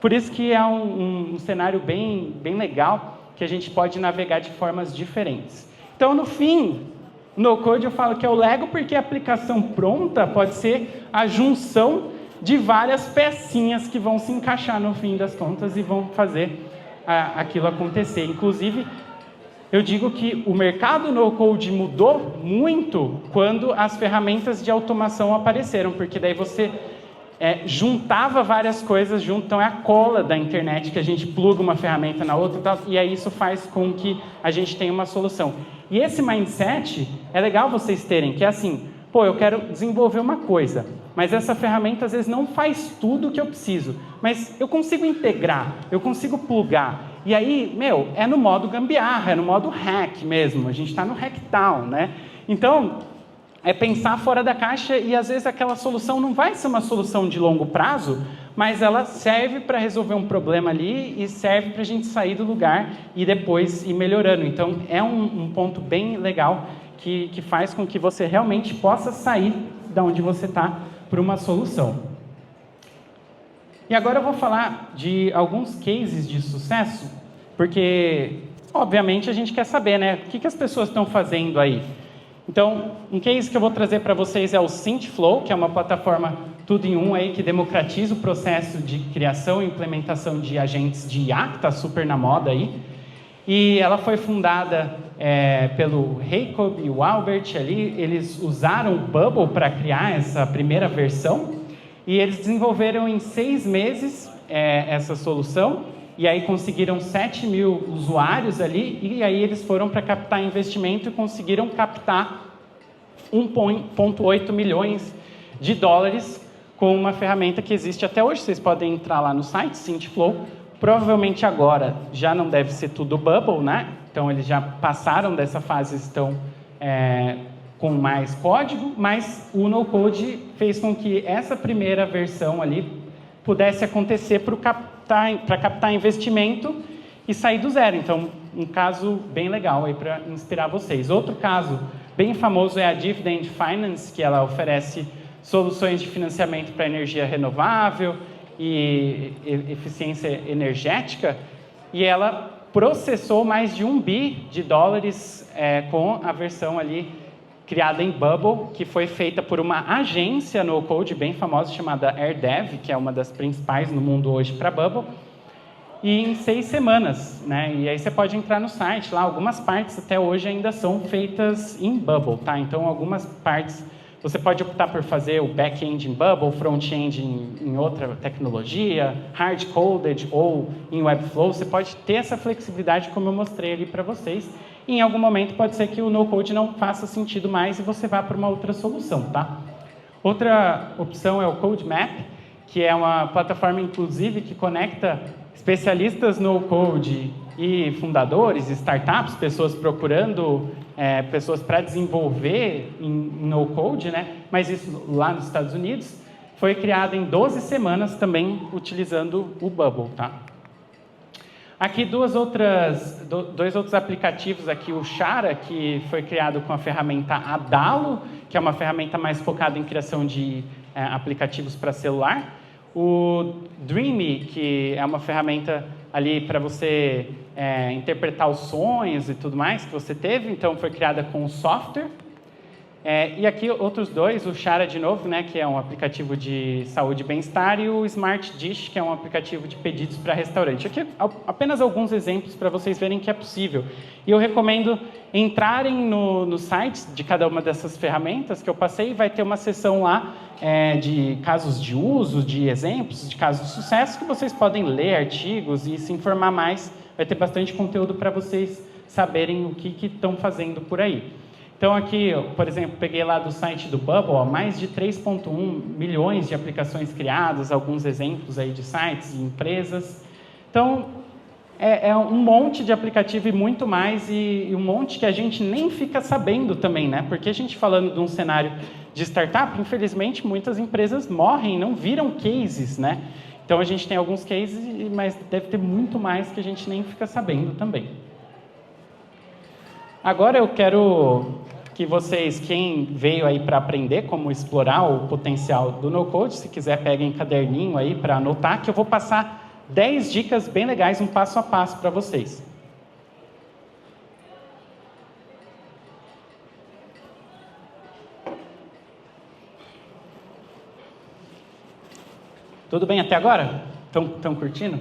por isso que é um cenário bem legal, que a gente pode navegar de formas diferentes. Então, no fim, no code eu falo que é o Lego, porque a aplicação pronta pode ser a junção de várias pecinhas que vão se encaixar no fim das contas e vão fazer aquilo acontecer. Inclusive, eu digo que o mercado no code mudou muito quando as ferramentas de automação apareceram, porque daí você juntava várias coisas junto, então é a cola da internet que a gente pluga uma ferramenta na outra e aí isso faz com que a gente tenha uma solução. E esse mindset é legal vocês terem, que é assim, pô, eu quero desenvolver uma coisa, mas essa ferramenta às vezes não faz tudo o que eu preciso, mas eu consigo integrar, eu consigo plugar, e aí, é no modo gambiarra, é no modo hack mesmo, a gente está no hacktown, né? Então, é pensar fora da caixa e às vezes aquela solução não vai ser uma solução de longo prazo, mas ela serve para resolver um problema ali e serve para a gente sair do lugar e depois ir melhorando. Então, é um ponto bem legal que faz com que você realmente possa sair da onde você está para uma solução. E agora eu vou falar de alguns cases de sucesso, porque, obviamente, a gente quer saber, né? O que as pessoas estão fazendo aí? Então, um case que eu vou trazer para vocês é o SynthFlow, que é uma plataforma tudo em um aí que democratiza o processo de criação e implementação de agentes de IA, que está super na moda aí. E ela foi fundada pelo Jacob e o Albert ali. Eles usaram o Bubble para criar essa primeira versão e eles desenvolveram em 6 meses essa solução e aí conseguiram 7 mil usuários ali e aí eles foram para captar investimento e conseguiram captar 1,8 milhões de dólares com uma ferramenta que existe até hoje. Vocês podem entrar lá no site, SynthFlow. Provavelmente agora já não deve ser tudo Bubble, né? Então eles já passaram dessa fase, estão com mais código, mas o no-code fez com que essa primeira versão ali pudesse acontecer para captar investimento e sair do zero. Então, um caso bem legal aí para inspirar vocês. Outro caso bem famoso é a Dividend Finance, que ela oferece soluções de financiamento para energia renovável e eficiência energética, e ela processou mais de 1 bi de dólares com a versão ali criada em Bubble, que foi feita por uma agência no-code bem famosa chamada AirDev, que é uma das principais no mundo hoje para Bubble, e em 6 semanas, né? E aí você pode entrar no site, lá algumas partes até hoje ainda são feitas em Bubble, tá? Então algumas partes você pode optar por fazer o back-end em Bubble, front-end em outra tecnologia, hard-coded ou em Webflow. Você pode ter essa flexibilidade, como eu mostrei ali para vocês. E em algum momento pode ser que o no-code não faça sentido mais e você vá para uma outra solução, tá? Outra opção é o CodeMap, que é uma plataforma, inclusive, que conecta especialistas no-code e fundadores, startups, pessoas procurando pessoas para desenvolver em no-code, né? Mas isso lá nos Estados Unidos foi criado em 12 semanas também utilizando o Bubble, tá? Aqui dois outros aplicativos aqui, o Shara, que foi criado com a ferramenta Adalo, que é uma ferramenta mais focada em criação de aplicativos para celular. O Dreamy, que é uma ferramenta ali para você interpretar os sonhos e tudo mais que você teve, então foi criada com o software. E aqui outros dois, o Shara de novo, né, que é um aplicativo de saúde e bem-estar, e o Smart Dish, que é um aplicativo de pedidos para restaurante. Aqui apenas alguns exemplos para vocês verem que é possível. E eu recomendo entrarem no site de cada uma dessas ferramentas que eu passei, vai ter uma seção lá de casos de uso, de exemplos, de casos de sucesso, que vocês podem ler artigos e se informar mais. Vai ter bastante conteúdo para vocês saberem o que estão fazendo por aí. Então aqui, por exemplo, peguei lá do site do Bubble, mais de 3,1 milhões de aplicações criadas, alguns exemplos aí de sites, de empresas. Então, é um monte de aplicativo e muito mais, e um monte que a gente nem fica sabendo também, né? Porque a gente falando de um cenário de startup, infelizmente, muitas empresas morrem, não viram cases, né? Então a gente tem alguns cases, mas deve ter muito mais que a gente nem fica sabendo também. Agora eu quero que vocês, quem veio aí para aprender como explorar o potencial do no-code, se quiser peguem caderninho aí para anotar, que eu vou passar 10 dicas bem legais, um passo a passo para vocês. Tudo bem até agora? Estão curtindo?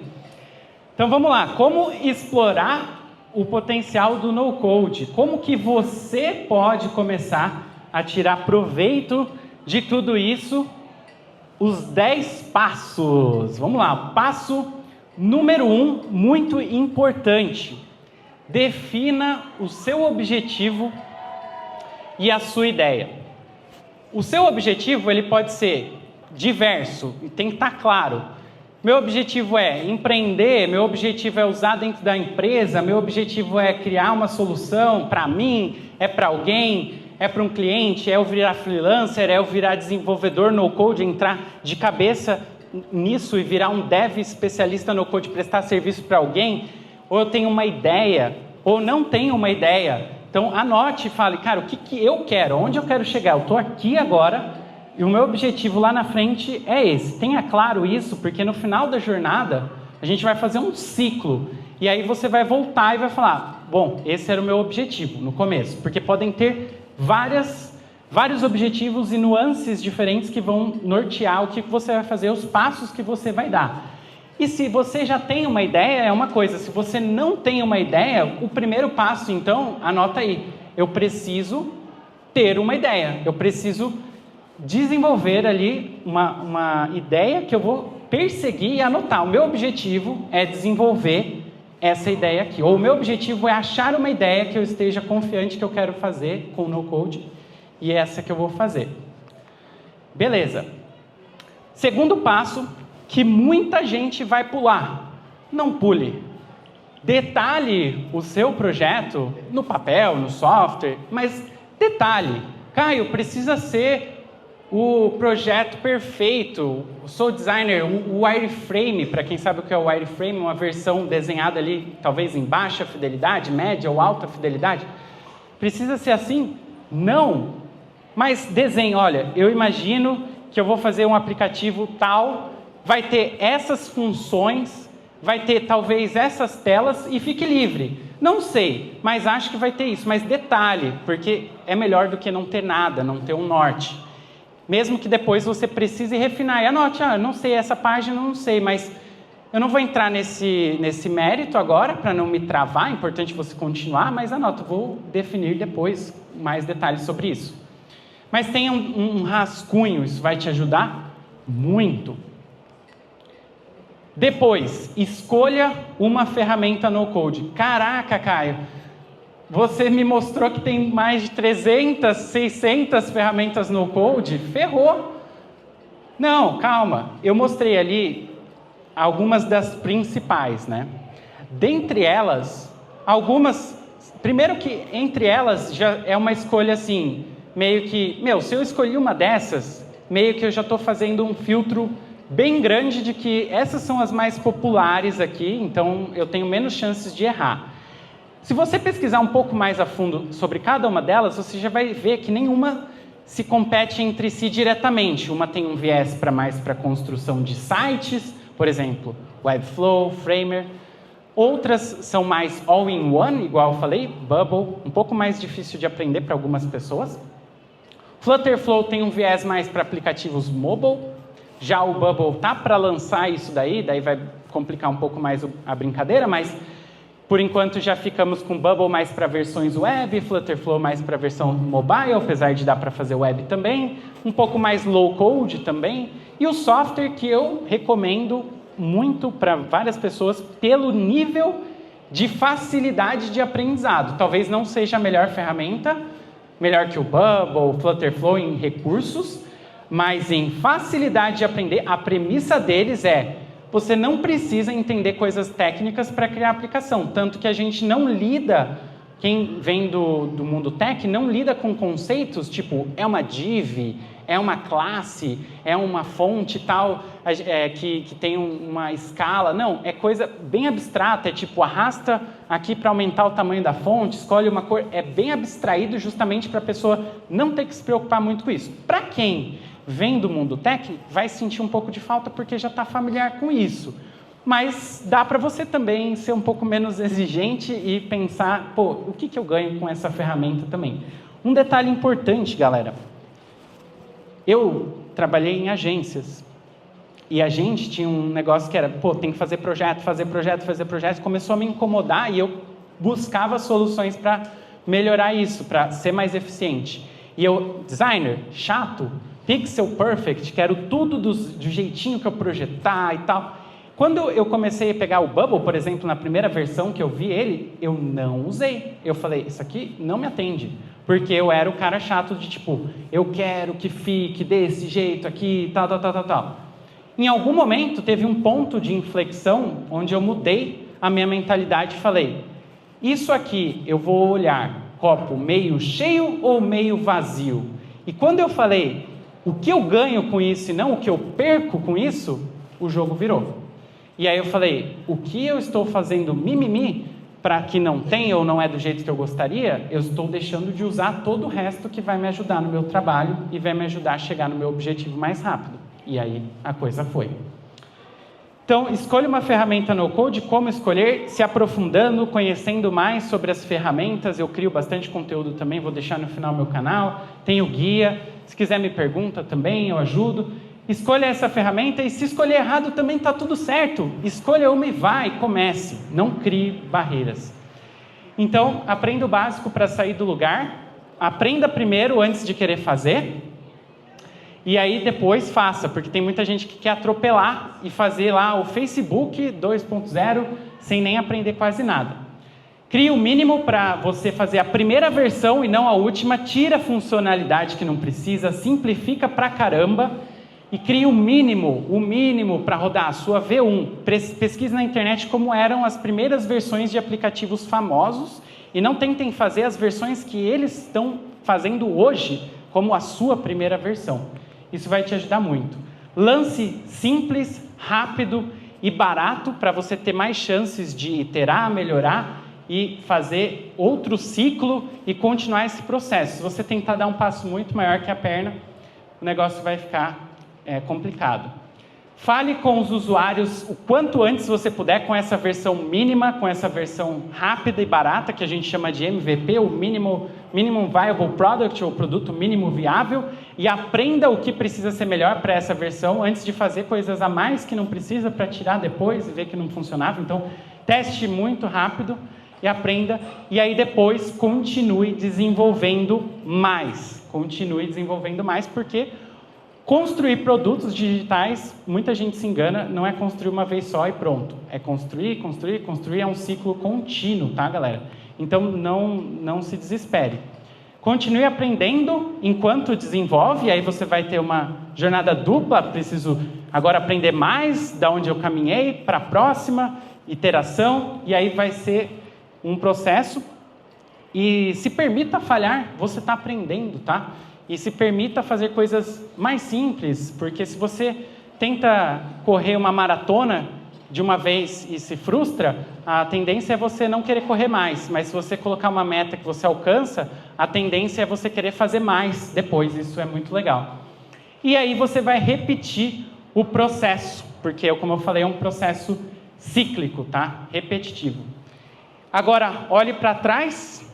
Então vamos lá, como explorar o potencial do no-code? Como que você pode começar a tirar proveito de tudo isso? Os 10 passos. Vamos lá, passo número 1, muito importante. Defina o seu objetivo e a sua ideia. O seu objetivo ele pode ser diverso e tem que estar claro. Meu objetivo é empreender, meu objetivo é usar dentro da empresa, meu objetivo é criar uma solução para mim, é para alguém, é para um cliente, é eu virar freelancer, é eu virar desenvolvedor no-code, entrar de cabeça nisso e virar um dev especialista no code, prestar serviço para alguém, ou eu tenho uma ideia, ou não tenho uma ideia. Então, anote e fale, cara, o que eu quero? Onde eu quero chegar? Eu estou aqui agora e o meu objetivo lá na frente é esse. Tenha claro isso, porque no final da jornada, a gente vai fazer um ciclo. E aí você vai voltar e vai falar, bom, esse era o meu objetivo no começo. Porque podem ter vários objetivos e nuances diferentes que vão nortear o que você vai fazer, os passos que você vai dar. E se você já tem uma ideia, é uma coisa. Se você não tem uma ideia, o primeiro passo, então, anota aí. Eu preciso ter uma ideia. Eu preciso desenvolver ali uma ideia que eu vou perseguir e anotar. O meu objetivo é desenvolver essa ideia aqui. Ou o meu objetivo é achar uma ideia que eu esteja confiante que eu quero fazer com o no-code. E é essa que eu vou fazer. Beleza. Segundo passo, que muita gente vai pular. Não pule. Detalhe o seu projeto no papel, no software, mas detalhe. Caio, precisa ser o projeto perfeito. Eu sou designer, o wireframe, para quem sabe o que é o wireframe, uma versão desenhada ali, talvez em baixa fidelidade, média ou alta fidelidade. Precisa ser assim? Não. Mas desenhe, olha, eu imagino que eu vou fazer um aplicativo tal, vai ter essas funções, vai ter talvez essas telas e fique livre. Não sei, mas acho que vai ter isso. Mas detalhe, porque é melhor do que não ter nada, não ter um norte. Mesmo que depois você precise refinar. E anote, não sei, essa página não sei, mas eu não vou entrar nesse mérito agora, para não me travar, é importante você continuar, mas anota, vou definir depois mais detalhes sobre isso. Mas tenha um rascunho, isso vai te ajudar muito. Depois, escolha uma ferramenta no code. Caraca, Caio, você me mostrou que tem mais de 300, 600 ferramentas no code? Ferrou. Não, calma. Eu mostrei ali algumas das principais, né? Dentre elas, algumas... Primeiro que entre elas já é uma escolha assim, meio que... se eu escolhi uma dessas, meio que eu já estou fazendo um filtro bem grande de que essas são as mais populares aqui, então eu tenho menos chances de errar. Se você pesquisar um pouco mais a fundo sobre cada uma delas, você já vai ver que nenhuma se compete entre si diretamente. Uma tem um viés mais para construção de sites, por exemplo, Webflow, Framer. Outras são mais all-in-one, igual eu falei, Bubble, um pouco mais difícil de aprender para algumas pessoas. Flutterflow tem um viés mais para aplicativos mobile. Já o Bubble está para lançar isso daí vai complicar um pouco mais a brincadeira, mas... Por enquanto já ficamos com Bubble mais para versões web, Flutterflow mais para versão mobile, apesar de dar para fazer web também, um pouco mais low code também, e o software que eu recomendo muito para várias pessoas pelo nível de facilidade de aprendizado. Talvez não seja a melhor ferramenta, melhor que o Bubble, o Flutterflow em recursos, mas em facilidade de aprender, a premissa deles é: você não precisa entender coisas técnicas para criar aplicação. Tanto que a gente não lida, quem vem do mundo tech, não lida com conceitos tipo, é uma div, é uma classe, é uma fonte tal, que tem uma escala. Não, é coisa bem abstrata, é tipo, arrasta aqui para aumentar o tamanho da fonte, escolhe uma cor. É bem abstraído justamente para a pessoa não ter que se preocupar muito com isso. Para quem vem do mundo tech, vai sentir um pouco de falta porque já está familiar com isso. Mas dá para você também ser um pouco menos exigente e pensar, o que eu ganho com essa ferramenta também? Um detalhe importante, galera. Eu trabalhei em agências. E a gente tinha um negócio que era, tem que fazer projeto. Começou a me incomodar e eu buscava soluções para melhorar isso, para ser mais eficiente. E eu, designer, chato, pixel perfect, quero tudo do jeitinho que eu projetar e tal. Quando eu comecei a pegar o Bubble, por exemplo, na primeira versão que eu vi ele, eu não usei. Eu falei, isso aqui não me atende. Porque eu era o cara chato de tipo, eu quero que fique desse jeito aqui, tal. Em algum momento, teve um ponto de inflexão onde eu mudei a minha mentalidade e falei, isso aqui eu vou olhar copo meio cheio ou meio vazio? E quando eu falei, o que eu ganho com isso e não o que eu perco com isso, o jogo virou. E aí eu falei, o que eu estou fazendo mimimi para que não tenha ou não é do jeito que eu gostaria, eu estou deixando de usar todo o resto que vai me ajudar no meu trabalho e vai me ajudar a chegar no meu objetivo mais rápido. E aí a coisa foi. Então, escolha uma ferramenta no Code, como escolher, se aprofundando, conhecendo mais sobre as ferramentas. Eu crio bastante conteúdo também, vou deixar no final do meu canal. Tem o guia, se quiser me pergunta também, eu ajudo. Escolha essa ferramenta e se escolher errado também está tudo certo. Escolha uma e vai, comece. Não crie barreiras. Então, aprenda o básico para sair do lugar. Aprenda primeiro antes de querer fazer. E aí depois faça, porque tem muita gente que quer atropelar e fazer lá o Facebook 2.0 sem nem aprender quase nada. Crie o mínimo para você fazer a primeira versão e não a última. Tira a funcionalidade que não precisa, simplifica pra caramba. E crie o mínimo para rodar a sua V1. Pesquise na internet como eram as primeiras versões de aplicativos famosos e não tentem fazer as versões que eles estão fazendo hoje como a sua primeira versão. Isso vai te ajudar muito. Lance simples, rápido e barato para você ter mais chances de iterar, melhorar e fazer outro ciclo e continuar esse processo. Se você tentar dar um passo muito maior que a perna, o negócio vai ficar complicado. Fale com os usuários o quanto antes você puder com essa versão mínima, com essa versão rápida e barata, que a gente chama de MVP, o Minimum Viable Product, ou produto mínimo viável, e aprenda o que precisa ser melhor para essa versão antes de fazer coisas a mais que não precisa para tirar depois e ver que não funcionava. Então, teste muito rápido e aprenda, e aí depois continue desenvolvendo mais. Continue desenvolvendo mais, porque construir produtos digitais, muita gente se engana, não é construir uma vez só e pronto. É construir, é um ciclo contínuo, tá, galera? Então, não se desespere. Continue aprendendo enquanto desenvolve, aí você vai ter uma jornada dupla, preciso agora aprender mais da onde eu caminhei para a próxima iteração, e aí vai ser um processo. E se permita falhar, você está aprendendo, tá? E se permita fazer coisas mais simples, porque se você tenta correr uma maratona de uma vez e se frustra, a tendência é você não querer correr mais. Mas se você colocar uma meta que você alcança, a tendência é você querer fazer mais depois. Isso é muito legal. E aí você vai repetir o processo, porque, como eu falei, é um processo cíclico, tá? Repetitivo. Agora, olhe para trás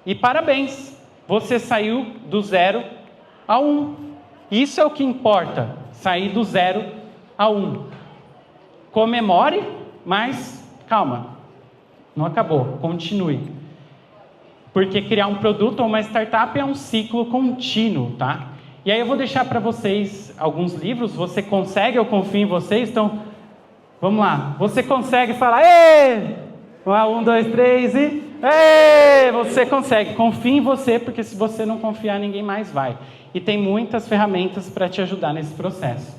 e parabéns! Você saiu do 0 a 1. Isso é o que importa, sair do 0 a 1. Comemore, mas calma, não acabou, continue. Porque criar um produto ou uma startup é um ciclo contínuo, tá? E aí eu vou deixar para vocês alguns livros. Você consegue, eu confio em vocês, então vamos lá. Você consegue falar, ê! 1, 2, 3 e... Ei, você consegue, confie em você, porque se você não confiar, ninguém mais vai. E tem muitas ferramentas para te ajudar nesse processo.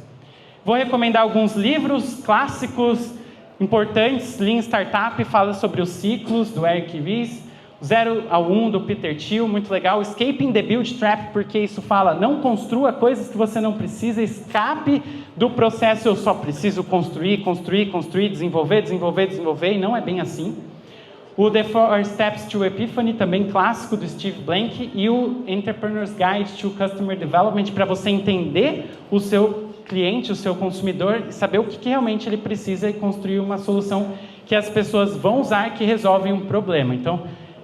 Vou recomendar alguns livros clássicos, importantes. Lean Startup fala sobre os ciclos, do Eric Ries. 0 a 1, do Peter Thiel, muito legal. Escaping the Build Trap, porque isso fala, não construa coisas que você não precisa, escape do processo, eu só preciso construir, desenvolver, e não é bem assim. O The 4 Steps to Epiphany, também clássico, do Steve Blank, e o Entrepreneur's Guide to Customer Development, para você entender o seu cliente, o seu consumidor, e saber o que realmente ele precisa e construir uma solução que as pessoas vão usar e que resolve um problema. Então,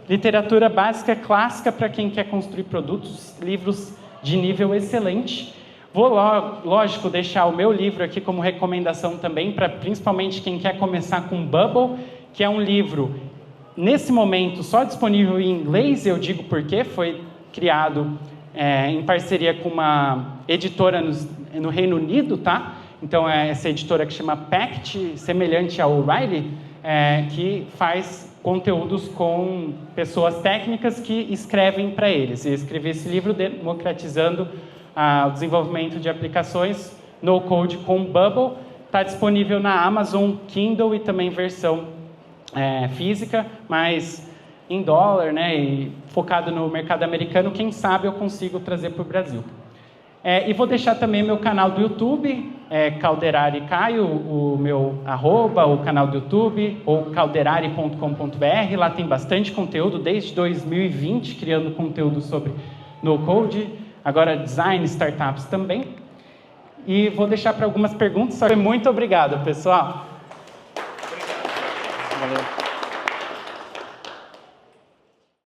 literatura básica clássica para quem quer construir produtos, livros de nível excelente. Vou, lógico, deixar o meu livro aqui como recomendação também, para principalmente quem quer começar com Bubble, que é um livro, nesse momento, só disponível em inglês. Eu digo porque foi criado em parceria com uma editora no Reino Unido, tá? Então, é essa editora que chama Pact, semelhante ao O'Reilly, que faz conteúdos com pessoas técnicas que escrevem para eles. Eu escrevi esse livro democratizando o desenvolvimento de aplicações no Code com Bubble. Está disponível na Amazon Kindle e também versão física, mas em dólar, né, e focado no mercado americano. Quem sabe eu consigo trazer para o Brasil. E vou deixar também meu canal do YouTube, Calderari Caio, o meu arroba, o canal do YouTube, ou calderari.com.br. Lá tem bastante conteúdo, desde 2020, criando conteúdo sobre no-code, agora design, startups também. E vou deixar para algumas perguntas. Muito obrigado, pessoal. Valeu.